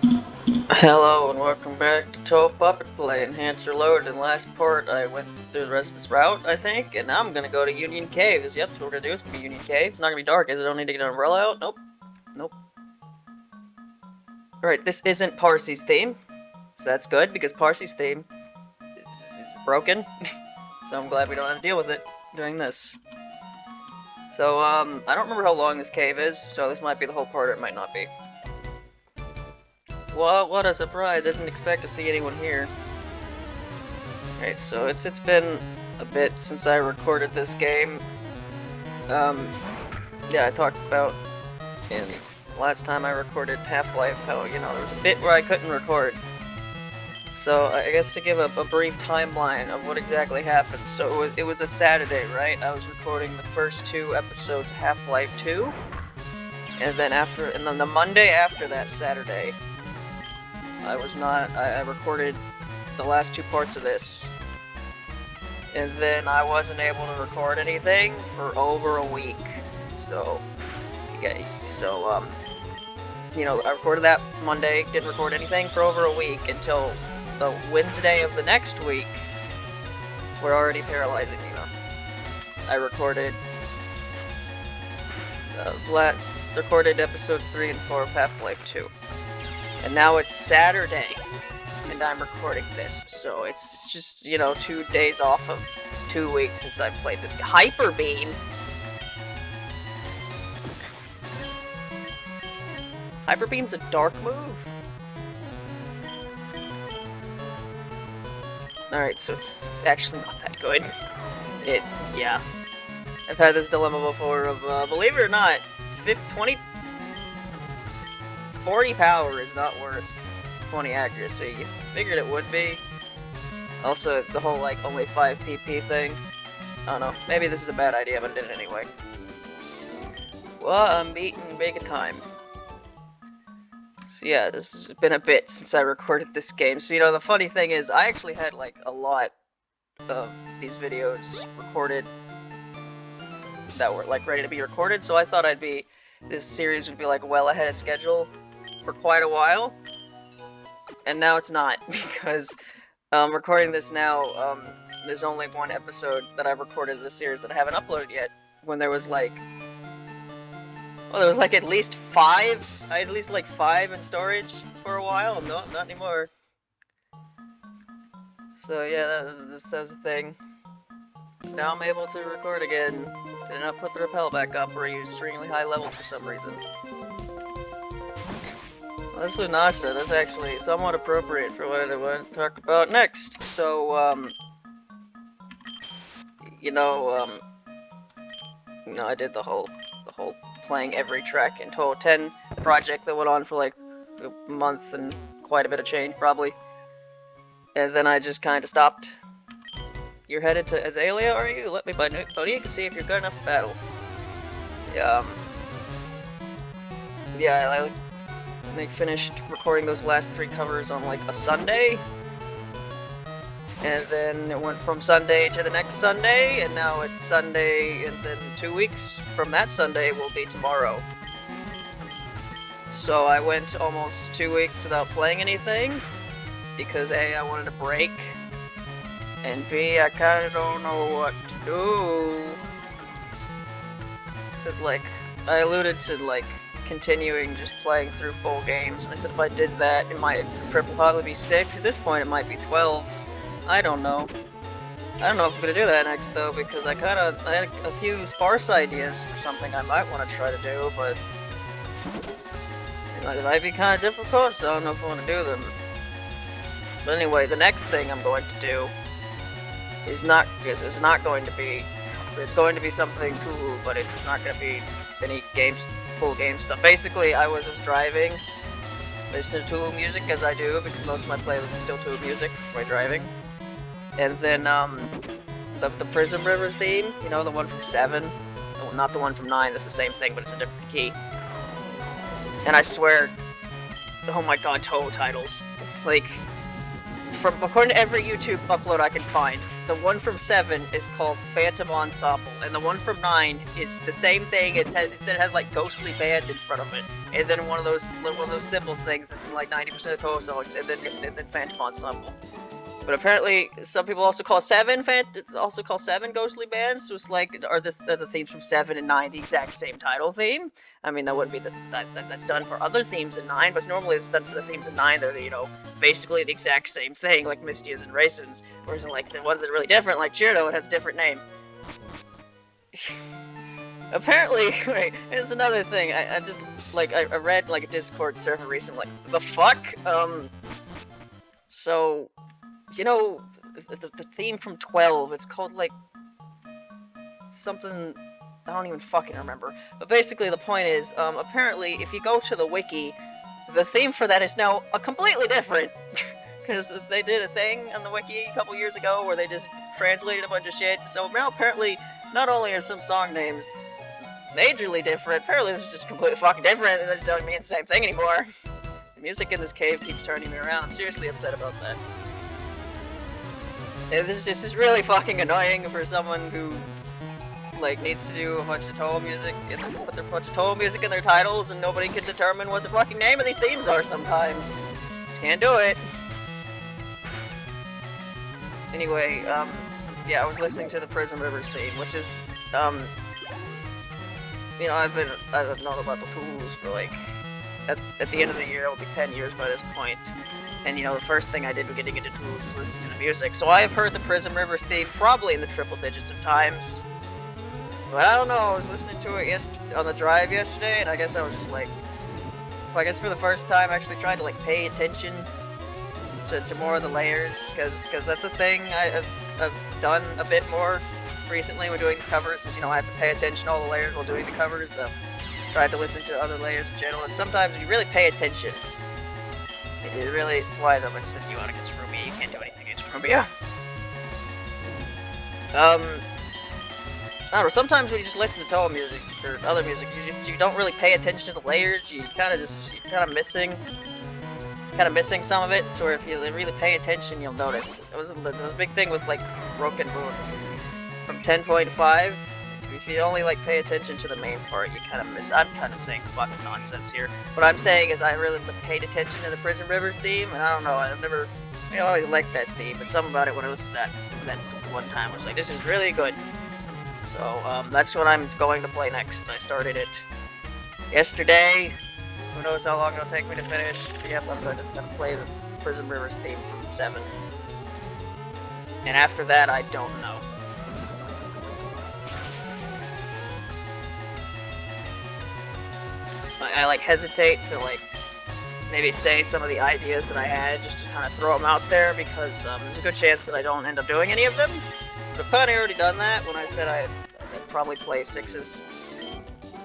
Hello and welcome back to Touhou Puppet Play. Enhancer load. In the last part, I went through the rest of this route, I think, and now I'm gonna go to Union Caves. Yep, that's what we're gonna do. It's gonna be Union Caves. It's not gonna be dark, is it? I don't need to get an umbrella out? Nope. Nope. Alright, this isn't Parsy's theme, so that's good, because Parsy's theme is broken. So I'm glad we don't have to deal with it doing this. So, I don't remember how long this cave is, so this might be the whole part or it might not be. Well, what a surprise, I didn't expect to see anyone here. Alright, so it's been a bit since I recorded this game. Yeah, I talked about in last time I recorded Half-Life how, you know, there was a bit where I couldn't record. So I guess to give a brief timeline of what exactly happened. So it was a Saturday, right? I was recording the first 2 episodes of Half-Life 2. And then the Monday after that Saturday, I recorded the last 2 parts of this. And then I wasn't able to record anything for over a week. So, you know, I recorded that Monday, didn't record anything for over a week until the Wednesday of the next week. We're already paralyzing me, though. I recorded episodes 3 and 4 of Half-Life 2. And now it's Saturday, and I'm recording this, so it's just, you know, 2 days off of 2 weeks since I've played this. Hyper Beam? Hyper Beam's a dark move? Alright, so it's actually not that good. Yeah. I've had this dilemma before of, believe it or not, 40 power is not worth 20 accuracy. You figured it would be. Also, the whole, like, only 5 PP thing. I don't know. Maybe this is a bad idea, but I did it anyway. Well, I'm beating big time. So yeah, this has been a bit since I recorded this game. So, you know, the funny thing is, I actually had, like, a lot of these videos recorded that were, like, ready to be recorded, so I thought this series would be, like, well ahead of schedule for quite a while. And now it's not, because recording this now, there's only 1 episode that I've recorded in this series that I haven't uploaded yet, when there was, like, well, there was, like, at least 5, I had at least, like, 5 in storage for a while. No, not anymore. So yeah, that was the thing. Now I'm able to record again. Did not put the rappel back up or use extremely high level for some reason. Well, this Lunasa, that's actually somewhat appropriate for what I want to talk about next. So, you know, I did the whole playing every track in Touhou 10 project that went on for like a month and quite a bit of change, probably. And then I just kind of stopped. You're headed to Azalea, are you? Let me buddy you can see if you're good enough for battle. Yeah, I finished recording those last 3 covers on like a Sunday. And then it went from Sunday to the next Sunday, and now it's Sunday, and then 2 weeks from that Sunday will be tomorrow. So I went almost 2 weeks without playing anything, because A, I wanted a break, and B, I kinda don't know what to do. Cause like, I alluded to like, continuing just playing through full games, and I said if I did that, it might probably be 6, at this point it might be 12. I don't know. I don't know if I'm gonna do that next though, because I had a few sparse ideas for something I might want to try to do, but it might be kind of difficult, so I don't know if I want to do them. But anyway, the next thing I'm going to do is it's going to be something Touhou, but it's not going to be any full game stuff. Basically, I was driving, listening to Touhou music as I do, because most of my playlist is still Touhou music while driving. And then, the Prism River theme, you know, the one from 7? Well, not the one from 9, that's the same thing, but it's a different key. And I swear, oh my god, Touhou titles. Like, from according to every YouTube upload I can find, the one from 7 is called Phantom Ensemble, and the one from 9 is the same thing. It has like Ghostly Band in front of it, and then one of those symbols things that's in like 90% of Touhou songs, and then Phantom Ensemble. But apparently, some people also call 7 Ghostly Bands. So it's like, are the themes from 7 and 9 the exact same title theme? I mean, that wouldn't be that's done for other themes in 9, but normally it's done for the themes in 9. They're, you know, basically the exact same thing, like Mistia's and Raisins. Whereas in, like, the ones that are really different, like Chirdo, it has a different name. Apparently, wait, it's another thing. I just, like, I read, like, a Discord server recently, like, the fuck? So, you know, the theme from 12, it's called, like, something, I don't even fucking remember. But basically the point is, apparently, if you go to the wiki, the theme for that is now completely different. Because they did a thing on the wiki a couple years ago where they just translated a bunch of shit. So now apparently, not only are some song names majorly different, apparently this is just completely fucking different, and it doesn't mean the same thing anymore. The music in this cave keeps turning me around. I'm seriously upset about that. This is really fucking annoying for someone who, like, needs to do a bunch of Touhou music, and put their bunch of Touhou music in their titles, and nobody can determine what the fucking name of these themes are sometimes. Just can't do it. Anyway, yeah, I was listening to the Prism Rivers theme, which is, you know, I've known about the Touhous for, like, at the end of the year, it'll be 10 years by this point. And, you know, the first thing I did when getting into Touhou was listening to the music. So I have heard the Prism Rivers theme probably in the triple digits of times. But I don't know, I was listening to it on the drive yesterday, and I guess I was just like, I guess for the first time I actually tried to, like, pay attention to more of the layers, because that's a thing I've done a bit more recently when doing these covers, is, you know, I have to pay attention to all the layers while doing the covers. Tried to listen to other layers in general, and sometimes when you really pay attention, it really, why don't I send you out against Rumia? You can't do anything against Rumia. I don't know, sometimes when you just listen to Touhou music, or other music, you don't really pay attention to the layers, you're kind of missing some of it, so if you really pay attention, you'll notice. It was a big thing with, like, Broken Moon. From 10.5, if you only, like, pay attention to the main part, you kind of miss. I'm kind of saying fucking nonsense here. What I'm saying is I really paid attention to the Prism Rivers theme, and I don't know, I always liked that theme, but something about it when I listened to that one time, I was like, this is really good. So, that's what I'm going to play next. I started it yesterday. Who knows how long it'll take me to finish. But yep, I'm going to play the Prism Rivers theme from 7. And after that, I don't know. I like hesitate to, like, maybe say some of the ideas that I had just to kind of throw them out there, because there's a good chance that I don't end up doing any of them. But I've kind of already done that when I said I'd probably play 6's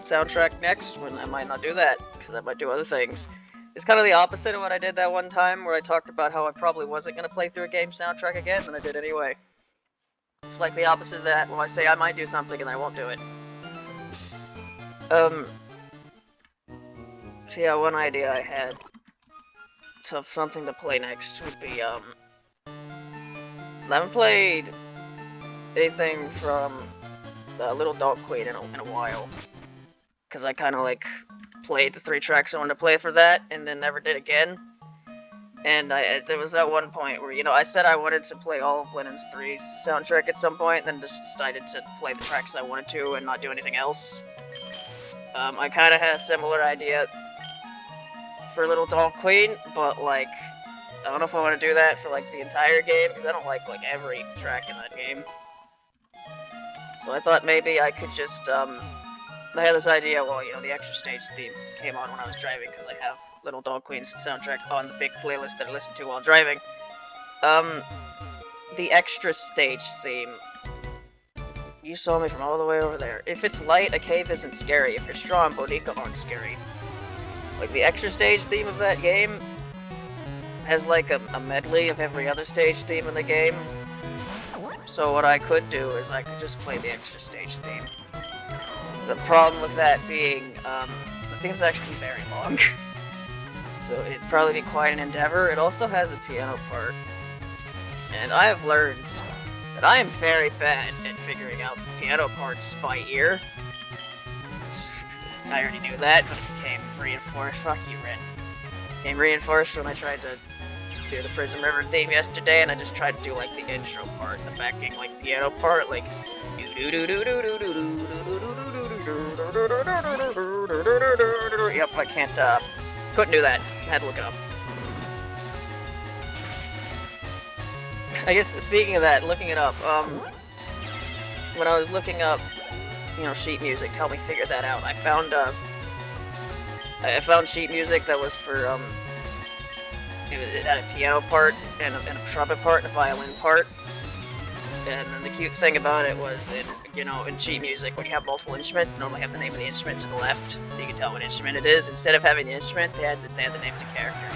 soundtrack next, when I might not do that, because I might do other things. It's kind of the opposite of what I did that one time, where I talked about how I probably wasn't going to play through a game soundtrack again, and I did anyway. It's like the opposite of that, when I say I might do something and I won't do it. So yeah, one idea I had of something to play next would be, I haven't played anything from Little Dog Queen in a while, because I kind of, like, played the 3 tracks I wanted to play for that, and then never did again. And there was that one point where, you know, I said I wanted to play all of Lennon's 3's soundtrack at some point, then just decided to play the tracks I wanted to and not do anything else. I kind of had a similar idea for Little Dog Queen, but, like, I don't know if I want to do that for, like, the entire game, because I don't like every track in that game. So I thought maybe I could just, I had this idea, well, you know, the extra stage theme came on when I was driving, because I have Little Dog Queen's soundtrack on the big playlist that I listen to while driving. The extra stage theme. You saw me from all the way over there. If it's light, a cave isn't scary. If you're strong, Bonica aren't scary. Like, the extra stage theme of that game has, like, a medley of every other stage theme in the game. So what I could do is I could just play the extra stage theme. The problem with that being, the theme's actually very long. So it'd probably be quite an endeavor. It also has a piano part. and I have learned that I am very bad at figuring out the piano parts by ear. I already knew that, but it became reinforced. Fuck you, Ren. It became reinforced when I tried to do the Prism River theme yesterday, and I just tried to do like the intro part, the backing like piano part, like. Yep, I can't. Couldn't do that. I had to look it up. I guess speaking of that, looking it up. When I was looking up, you know, sheet music to help me figure that out, I found sheet music that was for it had a piano part and a trumpet part and a violin part. And then the cute thing about it was, in sheet music, when you have multiple instruments, they normally have the name of the instrument to the left, so you can tell what instrument it is. Instead of having the instrument, they had the name of the character.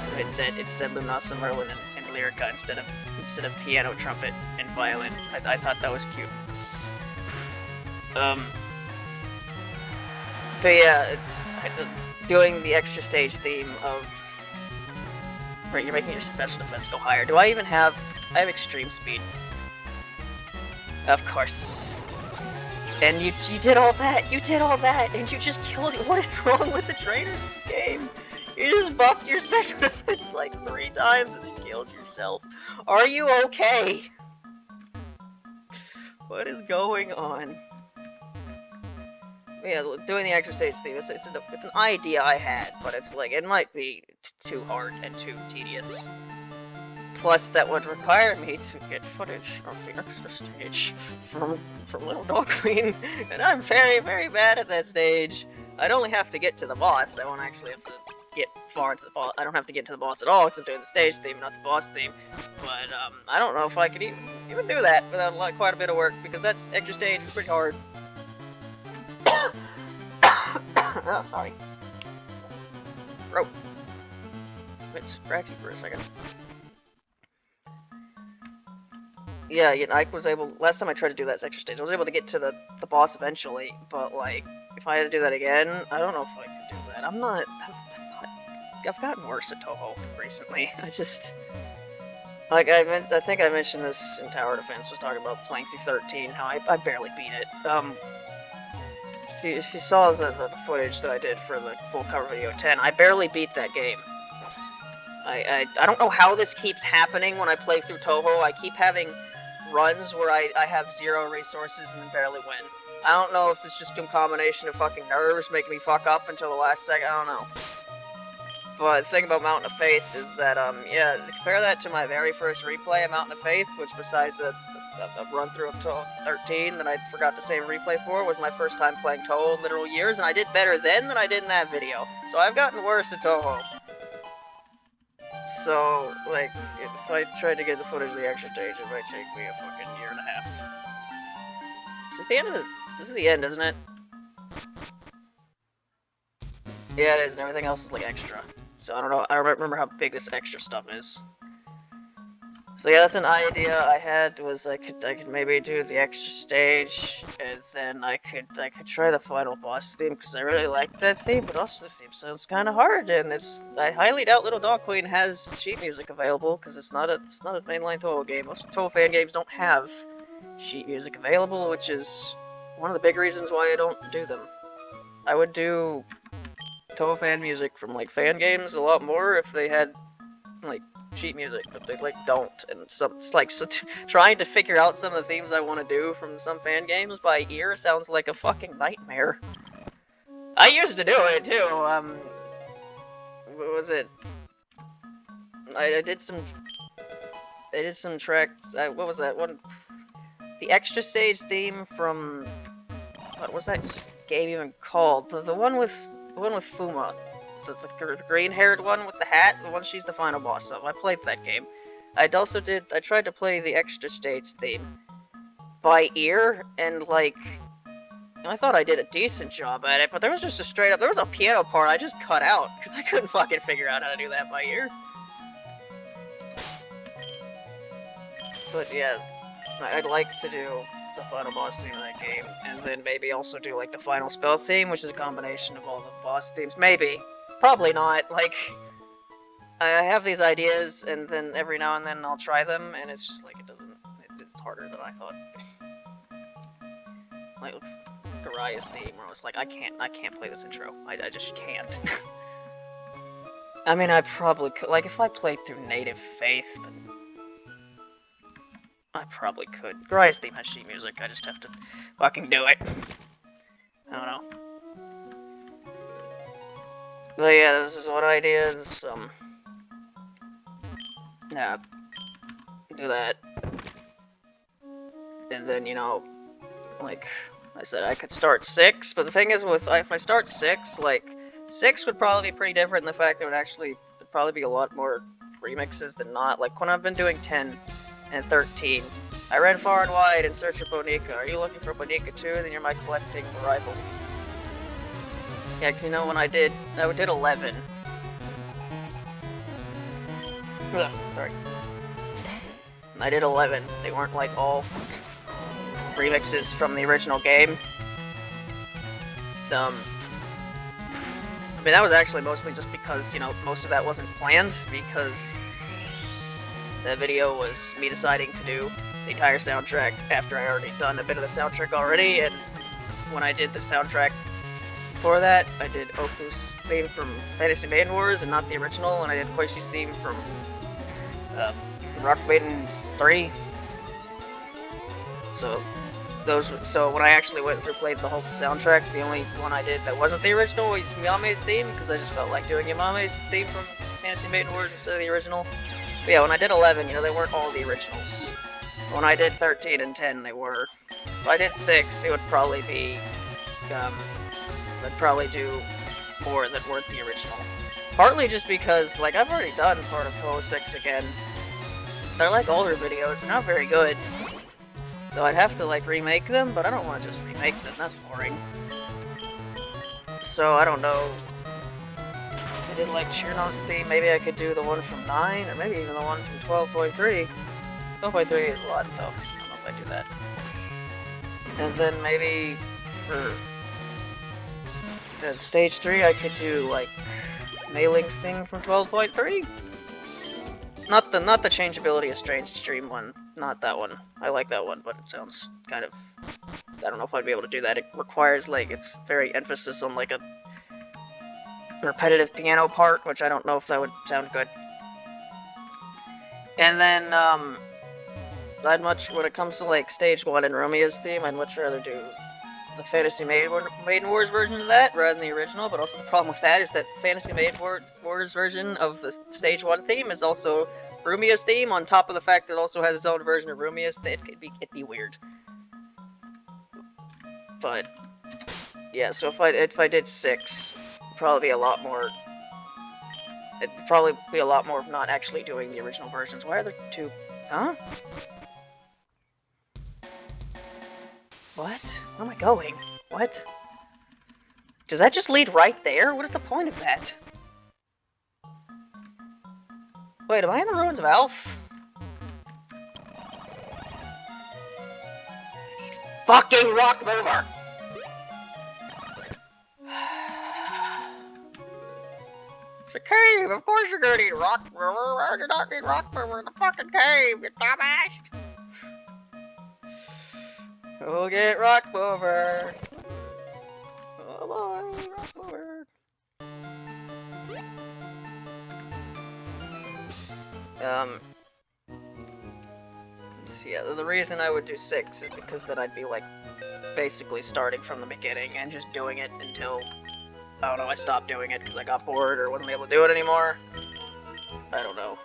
So it said Lunasa, Merlin, and Lyrica instead of piano, trumpet, and violin. I thought that was cute. But yeah, doing the extra stage theme of where you're making your special defense go higher. Do I even have? I have extreme speed. Of course. And you did all that. You did all that, and you just killed it. What is wrong with the trainers in this game? You just buffed your special defense like 3 times and then killed yourself. Are you okay? What is going on? Yeah, doing the extra stage theme, it's an idea I had, but it's like, it might be too hard and too tedious. Plus, that would require me to get footage of the extra stage from Little Dog Queen, and I'm very, very bad at that stage. I'd only have to get to the boss. I won't actually have to get far into the boss. I don't have to get to the boss at all, because I'm doing the stage theme, not the boss theme. But I don't know if I could even do that without like quite a bit of work, because that's extra stage is pretty hard. Oh, sorry. Throat. It's scratchy for a second. Yeah, I was able. Last time I tried to do that extra stage, I was able to get to the boss eventually. But like, if I had to do that again, I don't know if I could do that. I'm not. I've gotten worse at Touhou recently. I just like I think I mentioned this in Tower Defense. Was talking about playing through 13, how I barely beat it. If you saw the footage that I did for the full cover video 10, I barely beat that game. I don't know how this keeps happening when I play through Touhou. I keep having runs where I have 0 resources and then barely win. I don't know if it's just a combination of fucking nerves making me fuck up until the last second, I don't know. But the thing about Mountain of Faith is that, yeah, compare that to my very first replay of Mountain of Faith, which besides a run through of 13 that I forgot to save a replay for, was my first time playing Touhou in literal years, and I did better then than I did in that video. So I've gotten worse at Touhou. So, like, if I tried to get the footage of the extra stage, it might take me a fucking year and a half. This is the end of it. This is the end, isn't it? Yeah, it is, and everything else is like extra. So I don't know. I don't remember how big this extra stuff is. So yeah, that's an idea I had. Was I could maybe do the extra stage, and then I could try the final boss theme because I really like that theme. But also the theme sounds kind of hard, and I highly doubt Little Dog Queen has sheet music available because it's not a mainline Touhou game. Most Touhou fan games don't have sheet music available, which is one of the big reasons why I don't do them. I would do Touhou fan music from like fan games a lot more if they had like sheet music, but they like don't, and it's like trying to figure out some of the themes I want to do from some fan games by ear sounds like a fucking nightmare. I used to do it too. What was it? I did some tracks. What was that one? The extra stage theme from what was that game even called? The one with Fuma. The green-haired one with the hat, the one she's the final boss of. I played that game. I tried to play the extra stage theme by ear, and like, I thought I did a decent job at it, but there was just there was a piano part I just cut out, because I couldn't fucking figure out how to do that by ear. But yeah, I'd like to do the final boss theme of that game, and then maybe also do like the final spell theme, which is a combination of all the boss themes. Maybe. Probably not, like, I have these ideas, and then every now and then I'll try them, and it's just like it doesn't. It's harder than I thought. Like Garaya's theme, where I was like, I can't play this intro. I just can't. I mean, I probably could. Like, if I played through Native Faith, but I probably could. Garaya's theme has sheet music. I just have to fucking do it. I don't know. But yeah, this is what ideas. Yeah, do that, and then you know, like I said, I could start 6. But the thing is, with if I start 6, like 6 would probably be pretty different in the fact that it would actually probably be a lot more remixes than not. Like when I've been doing 10 and 13, I ran far and wide in search of Bonica. Are you looking for Bonica too? Then you're my collecting rival. Yeah, because you know when I did 11. Ugh, sorry. I did 11. They weren't like all remixes from the original game. I mean, that was actually mostly just because, you know, most of that wasn't planned, because the video was me deciding to do the entire soundtrack after I already done a bit of the soundtrack already, and when I did the soundtrack before that, I did Oku's theme from Fantasy Maiden Wars and not the original, and I did Koishi's theme from Rock Maiden 3. So when I actually went through played the whole soundtrack, the only one I did that wasn't the original was Yame's theme, because I just felt like doing Yame's theme from Fantasy Maiden Wars instead of the original. But yeah, when I did 11, you know, they weren't all the originals. When I did 13 and 10, they were. If I did 6, it would probably be, I'd probably do more that weren't the original. Partly just because, like, I've already done part of Touhou 6 again. They're like older videos, they're not very good. So I'd have to, like, remake them, but I don't want to just remake them, that's boring. So, I don't know. I did, like, Chirno's theme, maybe I could do the one from 9, or maybe even the one from 12.3. 12.3 is a lot, though. I don't know if I do that. And then maybe for the stage 3, I could do, like, Mailing's thing from 12.3? Not the changeability of Strange Stream one. Not that one. I like that one, but it sounds kind of... I don't know if I'd be able to do that. It requires, like, it's very emphasis on, like, a repetitive piano part, which I don't know if that would sound good. And then, when it comes to, like, Stage 1 and Romeo's theme, I'd much rather do the Fantasy Maiden Wars version of that, rather than the original, but also the problem with that is that Fantasy Maiden Wars version of the Stage 1 theme is also Rumia's theme, on top of the fact that it also has its own version of Rumia's. It'd be weird. But yeah, so if I did 6, it'd probably be a lot more. It'd probably be a lot more of not actually doing the original versions. Why are there 2? Huh? What? Where am I going? What? Does that just lead right there? What is the point of that? Wait, am I in the ruins of Alf? Fucking rock mover! It's a cave! Of course you're gonna need rock mover! I do not need rock mover in the fucking cave, you dumbass! We'll get rock mover! Oh boy, rock mover! So yeah, the reason I would do 6 is because then I'd be, like, basically starting from the beginning and just doing it until, I don't know, I stopped doing it because I got bored or wasn't able to do it anymore. I don't know.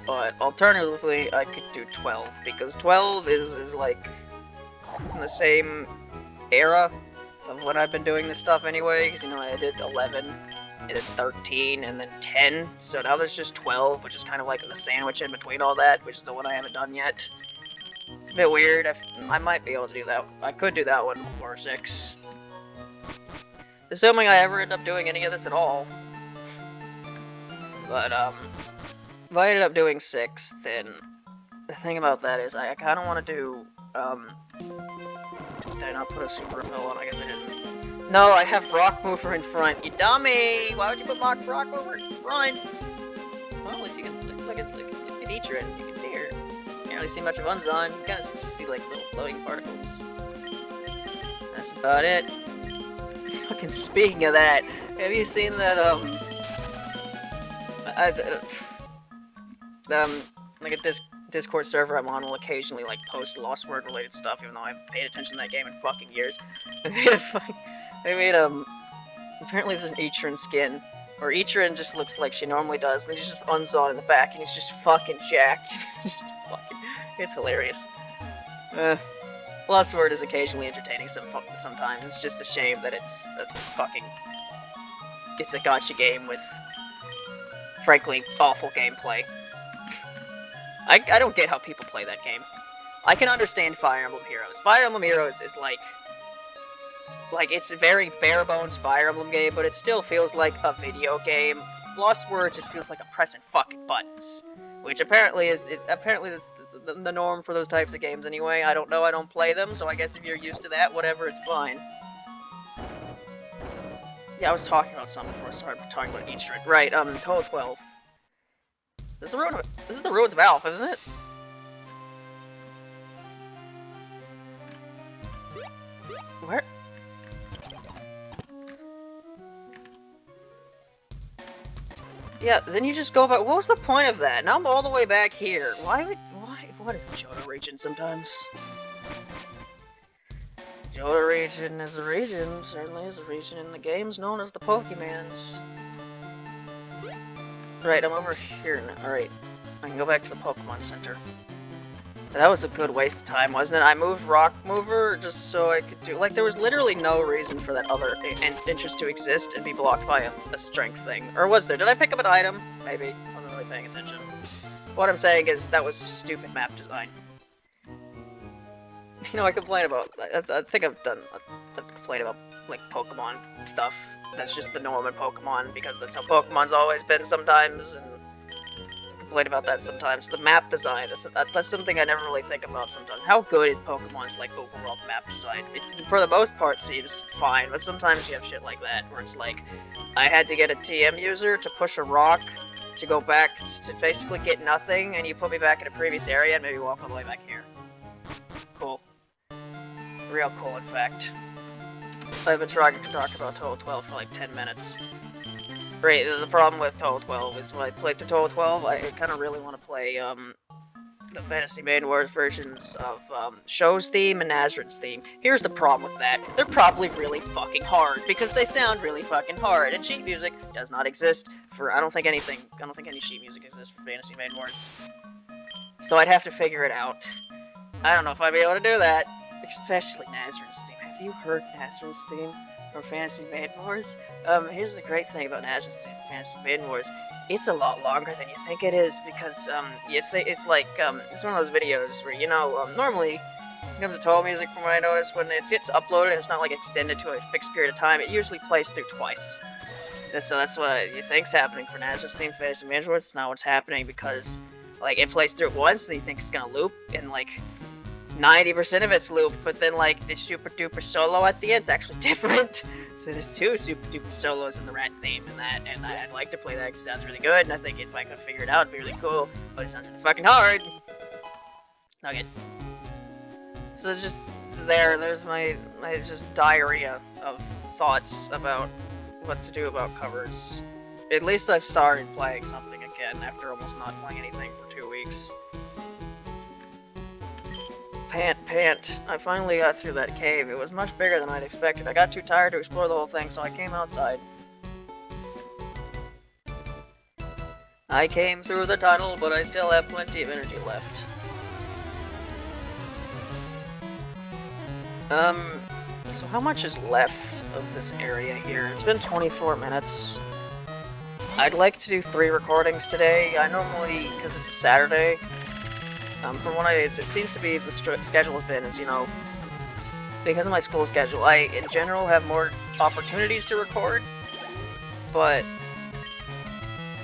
But alternatively, I could do 12, because 12 is like, in the same era of when I've been doing this stuff anyway, because, you know, I did 11, I did 13, and then 10, so now there's just 12, which is kind of like the sandwich in between all that, which is the one I haven't done yet. It's a bit weird. I might be able to do that. I could do that one before 6. Assuming I ever end up doing any of this at all. But, if I ended up doing 6, then the thing about that is I kind of want to do, did I not put a super repel on? I guess I didn't. No, I have rock mover in front. You dummy! Why would you put rock mover in front? Well, at least you can look at Eater, and you can see her. You can't really see much of Unzon. You kind of see like little floating particles. That's about it. Fucking speaking of that, have you seen that like a Discord server I'm on will occasionally like post Lost Word related stuff, even though I haven't paid attention to that game in fucking years. They made apparently there's an Eatrin skin, or Eatrin just looks like she normally does, and he's just Unzon in the back, and he's just fucking jacked. It's hilarious. Lost Word is occasionally entertaining sometimes. It's just a shame that it's a gacha game with, frankly, awful gameplay. I don't get how people play that game. I can understand Fire Emblem Heroes. Fire Emblem Heroes is like it's a very bare bones Fire Emblem game, but it still feels like a video game. Lost Word just feels like a pressing fucking buttons, which apparently is the norm for those types of games anyway. I don't know, I don't play them, so I guess if you're used to that, whatever, it's fine. Yeah, I was talking about something before I started talking about Eatrin. Right, Touhou 12. This is the Ruins of Alph, isn't it? Where? Yeah, then you just go back. What was the point of that? Now I'm all the way back here. Why? What is the Johto region sometimes? Johto region is a region, certainly is a region in the games known as the Pokemans. Right, I'm over here now. Alright, I can go back to the Pokemon Center. That was a good waste of time, wasn't it? I moved Rock Mover just so I could do... Like, there was literally no reason for that other interest to exist and be blocked by a strength thing. Or was there? Did I pick up an item? Maybe. I wasn't really paying attention. What I'm saying is, that was stupid map design. You know, I complain about... I think I've done a complaint about, like, Pokemon stuff. That's just the norm in Pokemon, because that's how Pokemon's always been sometimes, and I complain about that sometimes. The map design, that's something I never really think about sometimes. How good is Pokemon's, like, overall map design? It's, for the most part, seems fine, but sometimes you have shit like that, where it's like, I had to get a TM user to push a rock to go back to basically get nothing, and you put me back in a previous area and maybe walk all the way back here. Cool. Real cool, in fact. I've been trying to talk about Touhou 12 for like 10 minutes. Right, the problem with Touhou 12 is when I play Touhou 12, I kind of really want to play the Fantasy Maiden Wars versions of Show's theme and Nazrin's theme. Here's the problem with that. They're probably really fucking hard, because they sound really fucking hard, and sheet music does not exist for, I don't think any sheet music exists for Fantasy Maiden Wars. So I'd have to figure it out. I don't know if I'd be able to do that, especially Nazrin's theme. Have you heard Nazrin's theme from Fantasy Maiden Wars? Here's the great thing about Nazrin's theme from Fantasy Maiden Wars. It's a lot longer than you think it is, because, it's like, it's one of those videos where, you know, normally, when it comes to Touhou music, from what I noticed, when it gets uploaded and it's not, like, extended to a fixed period of time, it usually plays through twice. And so that's what you think's happening for Nazrin's theme from Fantasy Maiden Wars. It's not what's happening, because, like, it plays through it once, and you think it's gonna loop, and, like, 90% of it's loop, but then like the super duper solo at the end's actually different. So there's two super duper solos in the Rat theme and that, and I'd like to play that because it sounds really good, and I think if I could figure it out it'd be really cool, but it sounds really fucking hard. Nugget. So it's just there's my just diarrhea of thoughts about what to do about covers. At least I've started playing something again after almost not playing anything for 2 weeks. Pant. I finally got through that cave. It was much bigger than I'd expected. I got too tired to explore the whole thing, so I came outside. I came through the tunnel, but I still have plenty of energy left. So how much is left of this area here? It's been 24 minutes. I'd like to do 3 recordings today. I normally, because it's a Saturday, from what it seems to be the schedule has been, is, you know, because of my school schedule, I, in general, have more opportunities to record, but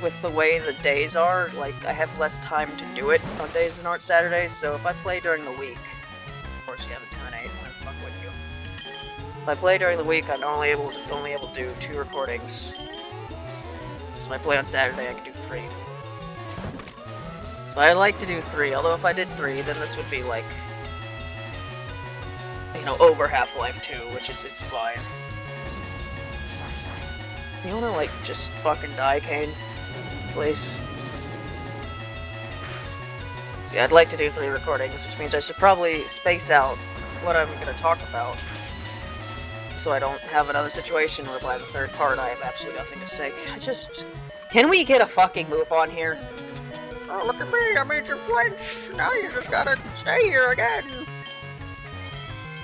with the way the days are, like, I have less time to do it on days that aren't Saturdays, so if I play during the week, of course you haven't done 8, when the fuck would you? If I play during the week, I'm only able to do 2 recordings, so if I play on Saturday, I can do 3. So I'd like to do 3, although if I did 3, then this would be like, you know, over Half-Life 2, which is, it's fine. You wanna, like, just fucking die, Kane? Please? See, I'd like to do 3 recordings, which means I should probably space out what I'm gonna talk about, so I don't have another situation where by the 3rd part I have absolutely nothing to say. Can we get a fucking move on here? Oh, look at me, I made you flinch! Now you just gotta stay here again!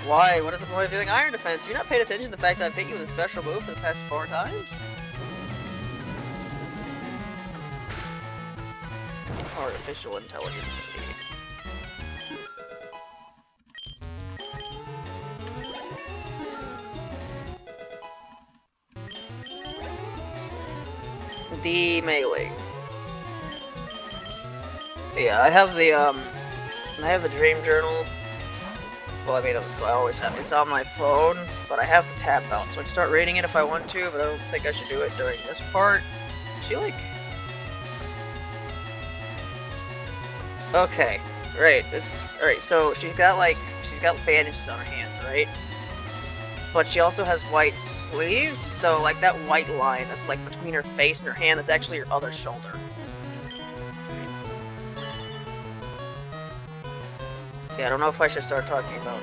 Why? What is the point of doing Iron Defense? Have you not paid attention to the fact that I've hit you with a special move for the past 4 times? Artificial intelligence, indeed. The melee. Yeah, I have the dream journal. Well, I mean, I always have. It's on my phone, but I have the tab out, so I can start reading it if I want to, but I don't think I should do it during this part. She like... Okay, right, alright, so she's got bandages on her hands, right? But she also has white sleeves, so like that white line that's like between her face and her hand, that's actually her other shoulder. See, I don't know if I should start talking about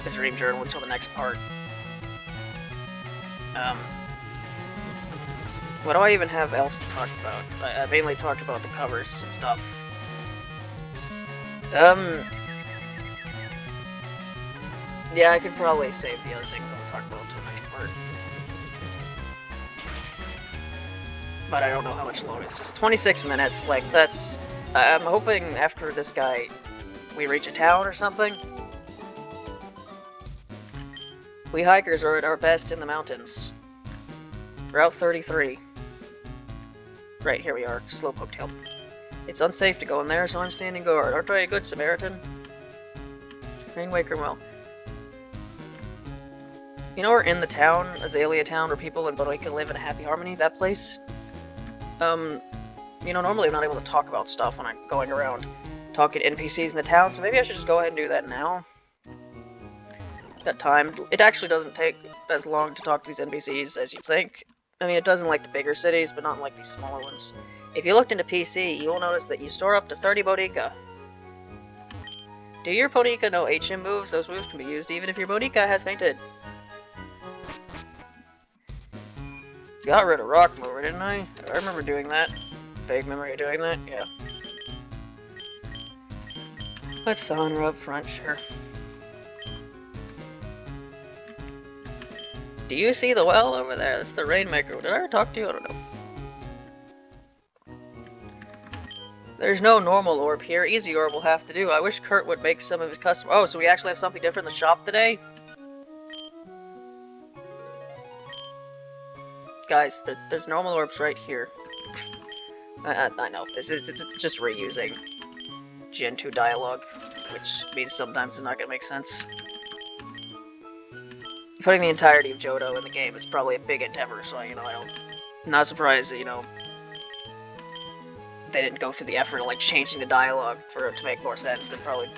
the Dream Journal until the next part. What do I even have else to talk about? I mainly talked about the covers and stuff. Yeah, I could probably save the other things I'll talk about until the next part. But I don't know how much longer this is. 26 minutes, like, that's... I'm hoping after this guy, we reach a town or something. We hikers are at our best in the mountains. Route 33. Right, here we are, Slowpoke Tail. It's unsafe to go in there, so I'm standing guard. Aren't I a good Samaritan? Rainwaker Well. You know, we're in the town, Azalea Town, where people in Bodoika live in a happy harmony, that place? You know, normally I'm not able to talk about stuff when I'm going around talking to NPCs in the town, so maybe I should just go ahead and do that now. Got time. It actually doesn't take as long to talk to these NPCs as you think. I mean, it does in like the bigger cities, but not in like these smaller ones. If you looked into PC, you will notice that you store up to 30 Bodoika. Do your Bodoika know HM moves? Those moves can be used even if your Bodoika has fainted. Got rid of Rock Mover, didn't I? I remember doing that. Vague memory of doing that, yeah. Let's Sonra up front, sure. Do you see the well over there? That's the Rainmaker. Did I ever talk to you? I don't know. There's no normal orb here. Easy orb will have to do. I wish Kurt would make some of his custom. Oh, so we actually have something different in the shop today? Guys, there's normal orbs right here. I know, it's just reusing Gen 2 dialogue, which means sometimes it's not gonna make sense. Putting the entirety of Johto in the game is probably a big endeavor, so, you know, I'm not surprised that, you know, they didn't go through the effort of, like, changing the dialogue for it to make more sense. There'd probably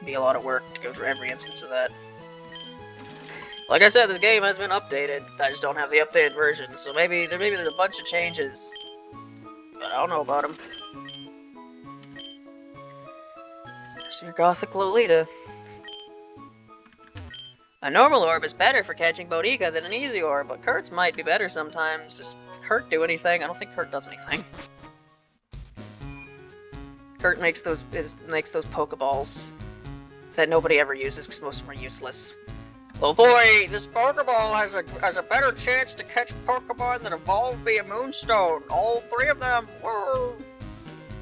be a lot of work to go through every instance of that. Like I said, this game has been updated. I just don't have the updated version, so maybe there's a bunch of changes, but I don't know about them. There's your Gothic Lolita. A normal orb is better for catching Bodeika than an easy orb, but Kurt's might be better sometimes. Does Kurt do anything? I don't think Kurt does anything. Kurt makes those Pokeballs that nobody ever uses because most of them are useless. Oh boy, this Pokeball has a better chance to catch Pokemon that evolved via Moonstone. All 3 of them. Whoa!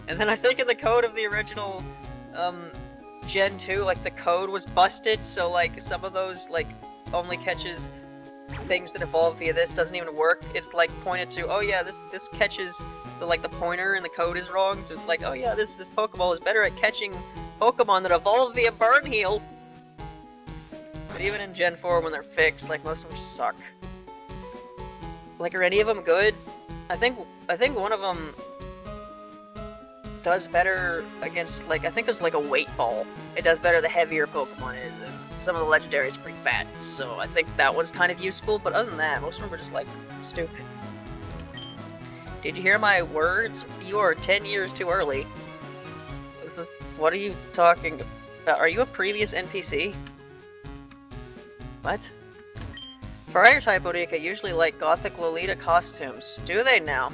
And then I think in the code of the original Gen 2, like the code was busted, so like some of those like only catches things that evolve via this doesn't even work. It's like pointed to, oh yeah, this catches the pointer and the code is wrong. So it's like, oh yeah, this Pokeball is better at catching Pokemon that evolve via Burn Heal. But even in Gen 4 when they're fixed, like most of them just suck. Like, are any of them good? I think one of them does better against, like, I think there's like a weight ball. It does better the heavier Pokemon is, and some of the legendaries are pretty fat, so I think that one's kind of useful, but other than that, most of them are just, like, stupid. Did you hear my words? You are 10 years too early. What are you talking about? Are you a previous NPC? What? Fire-type Odika usually like gothic Lolita costumes. Do they now?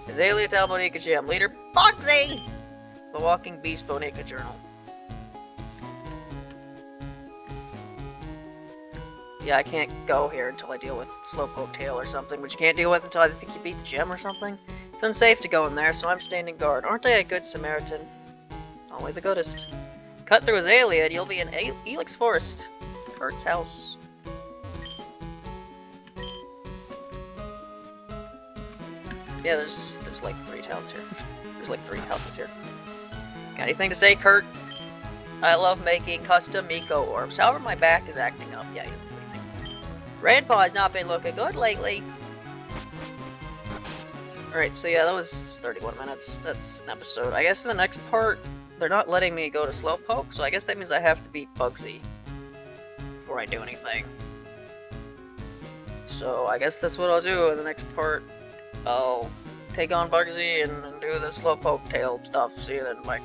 Azalea Tal Bonica Gym. Leader Foxy! The Walking Beast Bonica Journal. Yeah, I can't go here until I deal with Slowpoke Tail or something, which you can't deal with until I think you beat the gym or something. It's unsafe to go in there, so I'm standing guard. Aren't I a good Samaritan? Always the goodest. Cut through Azalea and you'll be in Elix Forest. Kurt's house. Yeah, there's like 3 towns here. There's like 3 houses here. Got anything to say, Kurt? I love making custom Miko orbs. However, my back is acting up. Yeah, he doesn't really think. Grandpa has not been looking good lately. Alright, so yeah, that was 31 minutes. That's an episode. I guess in the next part, they're not letting me go to Slowpoke, so I guess that means I have to beat Bugsy before I do anything. So I guess that's what I'll do in the next part. I'll take on Bugsy and do the Slowpoke Tail stuff. See you then, bye.